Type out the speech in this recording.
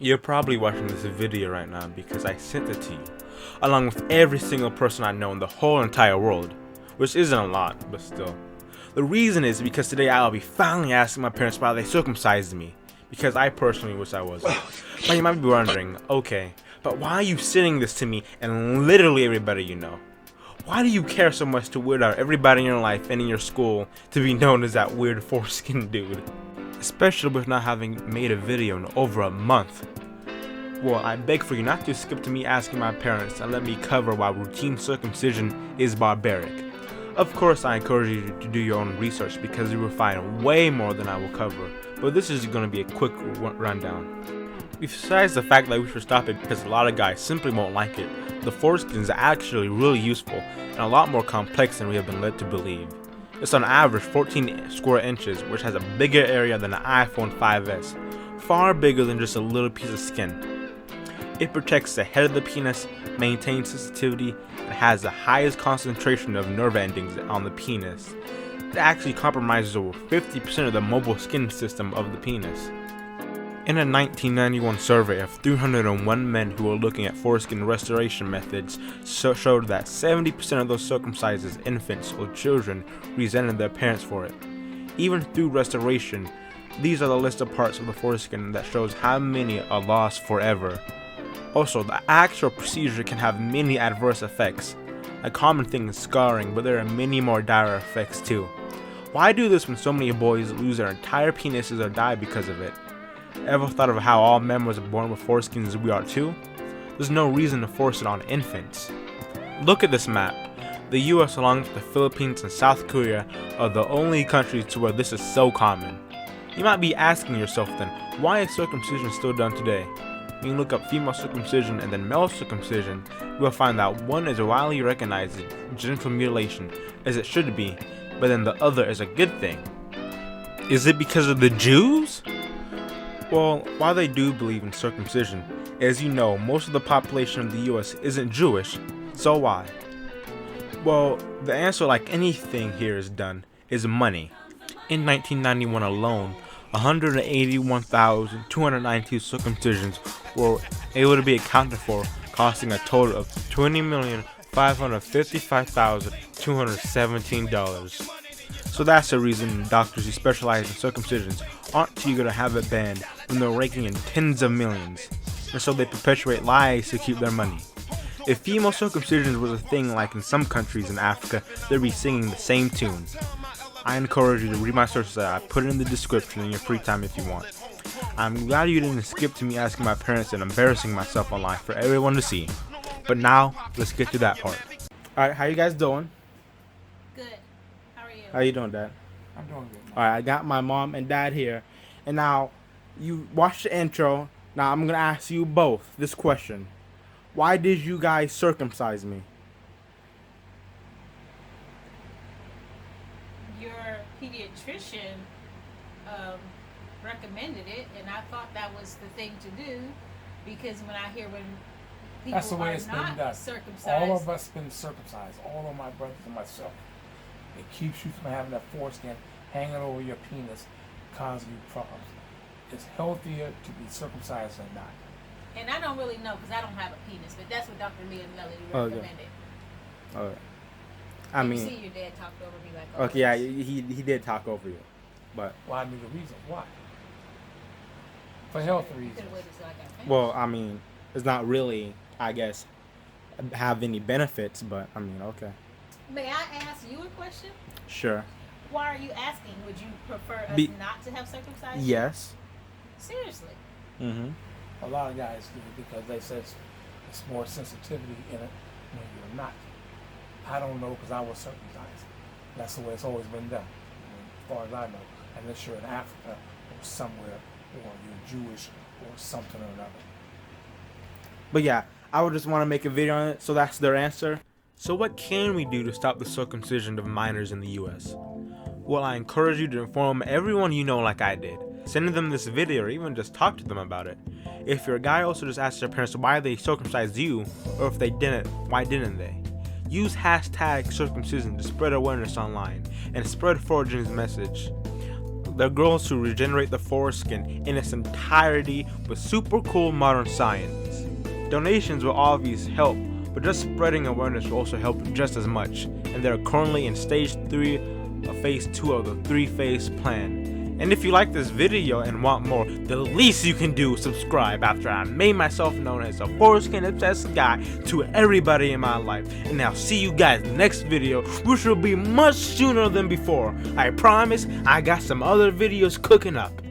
You're probably watching this video right now because I sent it to you, along with every single person I know in the whole entire world, which isn't a lot, but still. The reason is because today I'll be finally asking my parents why they circumcised me, because I personally wish I wasn't. But you might be wondering, okay, but why are you sending this to me and literally everybody you know? Why do you care so much to weird out everybody in your life and in your school to be known as that weird foreskin dude? Especially with not having made a video in over a month. Well, I beg for you not to skip to me asking my parents and let me cover why routine circumcision is barbaric. Of course, I encourage you to do your own research because you will find way more than I will cover, but this is going to be a quick rundown. Besides the fact that we should stop it because a lot of guys simply won't like it, the foreskin is actually really useful and a lot more complex than we have been led to believe. It's on average 14 square inches, which has a bigger area than an iPhone 5S, far bigger than just a little piece of skin. It protects the head of the penis, maintains sensitivity, and has the highest concentration of nerve endings on the penis. It actually compromises over 50% of the mobile skin system of the penis. In a 1991 survey of 301 men who were looking at foreskin restoration methods, showed that 70% of those circumcised as infants or children resented their parents for it. Even through restoration, these are the list of parts of the foreskin that shows how many are lost forever. Also, the actual procedure can have many adverse effects. A common thing is scarring, but there are many more dire effects too. Why do this when so many boys lose their entire penises or die because of it? Ever thought of how all men were born with foreskins as we are too? There's no reason to force it on infants. Look at this map. The US along with the Philippines and South Korea are the only countries to where this is so common. You might be asking yourself then, why is circumcision still done today? When you look up female circumcision and then male circumcision, you will find that one is widely recognized as genital mutilation, as it should be, but then the other is a good thing. Is it because of the Jews? Well, while they do believe in circumcision, as you know, most of the population of the US isn't Jewish, so why? Well, the answer, like anything here is done, is money. In 1991 alone, 181,292 circumcisions were able to be accounted for, costing a total of $20,555,217. So that's the reason doctors who specialize in circumcisions aren't too eager to have it banned when they're raking in tens of millions, and so they perpetuate lies to keep their money. If female circumcisions was a thing like in some countries in Africa, they'd be singing the same tune. I encourage you to read my sources that I put it in the description in your free time if you want. I'm glad you didn't skip to me asking my parents and embarrassing myself online for everyone to see. But now, let's get to that part. Alright, how you guys doing? Good. How are you? How you doing, Dad? I'm doing good. Alright, I got my mom and dad here. And now, you watched the intro. Now I'm going to ask you both this question. Why did you guys circumcise me? Your pediatrician recommended it, and I thought that was the thing to do because when people That's the way are it's been not done. circumcised, All of us been circumcised. All of my brothers and myself. It keeps you from having that foreskin hanging over your penis, causing you problems. It's healthier to be circumcised than not. and I don't really know because I don't have a penis, but that's what Dr. Leah and Melody Okay. recommended. Alright. You see your dad talked over me like Okay, yeah, always. he did talk over you. But, Well, I knew the reason. Why? For health You reasons. could've waited till I got finished. well, I mean, it's not really, I guess, have any benefits, but, I mean, okay. May I ask you a question? Sure. Why are you asking? Would you prefer us not to have circumcised? Yes. Seriously. Mm-hmm. A lot of guys do it because they say it's more sensitivity in it when you're not. I don't know because I was circumcised. That's the way it's always been done. As far as I know. Unless you're in Africa or somewhere, or you're Jewish or something or another. But yeah, I would just want to make a video on it, so that's their answer. So what can we do to stop the circumcision of minors in the US? Well, I encourage you to inform everyone you know like I did. Send them this video or even just talk to them about it. If you're a guy, also just ask their parents why they circumcised you, or if they didn't, why didn't they? Use hashtag circumcision to spread awareness online and spread Fortune's message. They're girls who regenerate the foreskin in its entirety with super cool modern science. Donations will obviously help, but just spreading awareness will also help just as much, and they're currently in stage 3 of phase 2 of the 3-phase plan. And if you like this video and want more, the least you can do is subscribe after I made myself known as a foreskin obsessed guy to everybody in my life. And I'll see you guys next video, which will be much sooner than before. I promise I got some other videos cooking up.